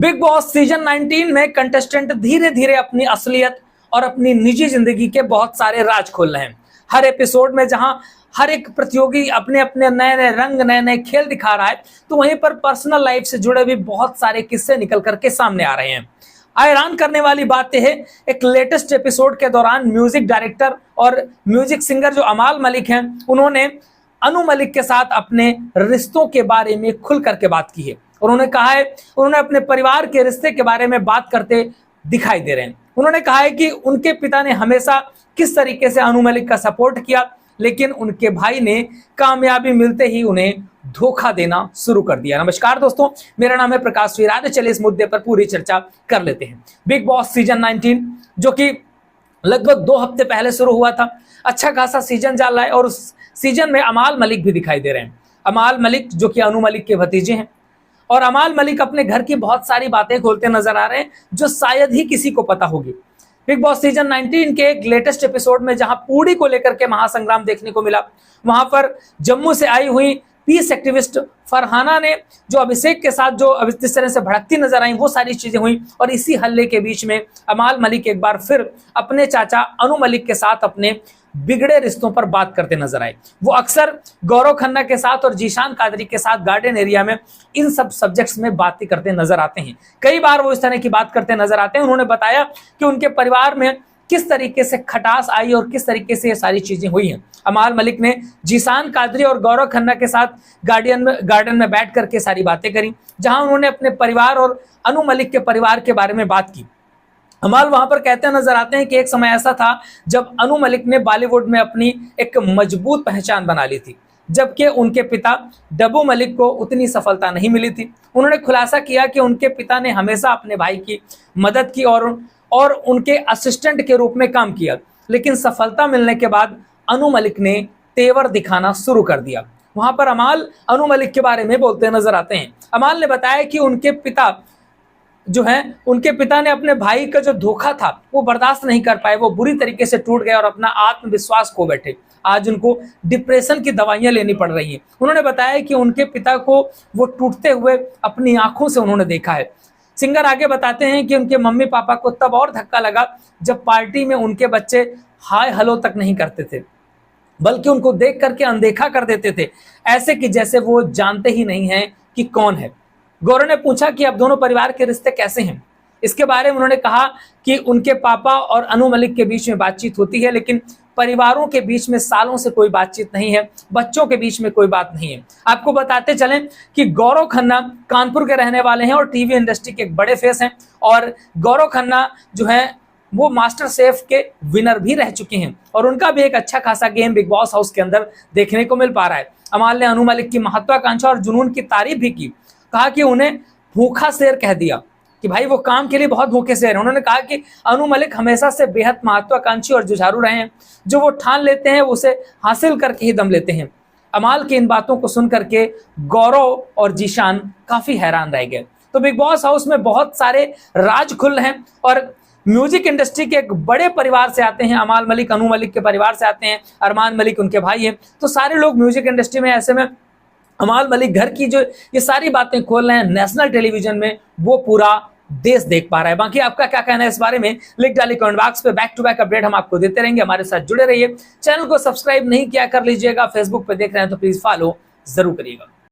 Big boss season 19 में contestant धीरे धीरे अपनी असलियत और अपनी निजी जिंदगी के बहुत सारे राज खोल रहे हैं। हर एपिसोड में जहां हर एक प्रतियोगी अपने अपने नए नए रंग नए नए खेल दिखा रहा है, तो वहीं पर पर्सनल लाइफ से जुड़े भी बहुत सारे किस्से निकल करके सामने आ रहे हैं। हैरान करने वाली बात यह है, एक लेटेस्ट एपिसोड के दौरान म्यूजिक डायरेक्टर और म्यूजिक सिंगर जो अमाल मलिक हैं, उन्होंने अनु मलिक के साथ अपने रिश्तों के बारे में खुल करके बात की है। उन्होंने कहा है, उन्होंने अपने परिवार के रिश्ते के बारे में बात करते दिखाई दे रहे हैं। उन्होंने कहा है कि उनके पिता ने हमेशा किस तरीके से अनु मलिक का सपोर्ट किया, लेकिन उनके भाई ने कामयाबी मिलते ही उन्हें धोखा देना शुरू कर दिया। नमस्कार दोस्तों, मेरा नाम है प्रकाश विराज। चलिए इस मुद्दे पर पूरी चर्चा कर लेते हैं। बिग बॉस सीजन 19 जो कि लगभग 2 हफ्ते पहले शुरू हुआ था, अच्छा खासा सीजन चल रहा है और उस सीजन में अमाल मलिक भी दिखाई दे रहे हैं। अमाल मलिक जो कि अनु मलिक के भतीजे हैं, और अमाल मलिक अपने घर की बहुत सारी बातें खोलते नजर आ रहे हैं जो शायद ही किसी को पता होगी। बिग बॉस सीजन 19 के एक लेटेस्ट एपिसोड में जहां पूड़ी को लेकर के महासंग्राम देखने को मिला, वहां पर जम्मू से आई हुई पीस एक्टिविस्ट फरहाना ने जो अभिषेक के साथ जो जिस तरह से भड़कती नजर आई, वो सारी चीजें हुई। और इसी हल्ले के बीच में अमाल मलिक एक बार फिर अपने चाचा अनु मलिक के साथ अपने बिगड़े रिश्तों पर बात करते नजर आए। वो अक्सर गौरव खन्ना के साथ और जीशान कादरी के साथ गार्डन एरिया में इन सब सब्जेक्ट्स में बातें करते नजर आते हैं। कई बार वो इस तरह की बात करते नजर आते हैं। उन्होंने बताया कि उनके परिवार में किस तरीके से खटास आई और किस तरीके से ये सारी चीजें हुई हैं। अमाल मलिक ने जीशान कादरी और गौरव खन्ना के साथ गार्डन में बैठ करके सारी बातें करी, जहां उन्होंने अपने परिवार और अनु मलिक के परिवार के बारे में बात की। अमाल वहां पर कहते नजर आते हैं कि एक समय ऐसा था जब अनु मलिक ने बॉलीवुड में अपनी एक मजबूत पहचान बना ली थी, जबकि उनके पिता डब्बू मलिक को उतनी सफलता नहीं मिली थी। उन्होंने खुलासा किया कि उनके पिता ने हमेशा अपने भाई की मदद की और उनके असिस्टेंट के रूप में काम किया, लेकिन सफलता मिलने के बाद अनु मलिक ने तेवर दिखाना शुरू कर दिया। वहां पर अमाल अनु मलिक के बारे में बोलते नजर आते हैं। अमाल ने बताया कि उनके पिता ने अपने भाई का जो धोखा था वो बर्दाश्त नहीं कर पाए, वो बुरी तरीके से टूट गए और अपना आत्मविश्वास खो बैठे। आज उनको डिप्रेशन की दवाइयां लेनी पड़ रही हैं। उन्होंने बताया कि उनके पिता को वो टूटते हुए अपनी आंखों से उन्होंने देखा है। सिंगर आगे बताते हैं कि उनके मम्मी पापा को तब और धक्का लगा जब पार्टी में उनके बच्चे हाय हेलो तक नहीं करते थे, बल्कि उनको देख करके अनदेखा कर देते थे, ऐसे कि जैसे वो जानते ही नहीं है कि कौन है। गौरव ने पूछा कि अब दोनों परिवार के रिश्ते कैसे हैं। इसके बारे में उन्होंने कहा कि उनके पापा और अनु मलिक के बीच में बातचीत होती है, लेकिन परिवारों के बीच में सालों से कोई बातचीत नहीं है, बच्चों के बीच में कोई बात नहीं है। आपको बताते चलें कि गौरव खन्ना कानपुर के रहने वाले हैं और टीवी इंडस्ट्री के एक बड़े फेस हैं, और गौरव खन्ना जो है वो मास्टर शेफ के विनर भी रह चुके हैं, और उनका भी एक अच्छा खासा गेम बिग बॉस हाउस के अंदर देखने को मिल पा रहा है। अमाल ने अनु मलिक की महत्वाकांक्षा और जुनून की तारीफ भी की, कहा कि उन्हें भूखा शेर कह दिया, कि भाई वो काम के लिए बहुत भूखे शेर हैं। उन्होंने कहा कि अनु मलिक हमेशा से बेहद महत्वाकांक्षी और जुझारू रहे हैं, जो वो ठान लेते हैं उसे हासिल करके ही दम लेते हैं। अमाल की इन बातों को सुन करके गौरव और जीशान काफी हैरान रह गए। तो बिग बॉस हाउस में बहुत सारे राज खुल रहे हैं, और म्यूजिक इंडस्ट्री के एक बड़े परिवार से आते हैं। अमाल मलिक अनु मलिक के परिवार से आते हैं, अरमान मलिक उनके भाई हैं। तो सारे लोग म्यूजिक इंडस्ट्री में, ऐसे में अमाल मलिक घर की जो ये सारी बातें खोल रहे हैं नेशनल टेलीविजन में, वो पूरा देश देख पा रहा है। बाकी आपका क्या कहना है इस बारे में, लिख डालिए कमेंट बॉक्स पे। बैक टू बैक अपडेट हम आपको देते रहेंगे, हमारे साथ जुड़े रहिए। चैनल को सब्सक्राइब नहीं किया कर लीजिएगा, फेसबुक पे देख रहे हैं तो प्लीज फॉलो जरूर करिएगा।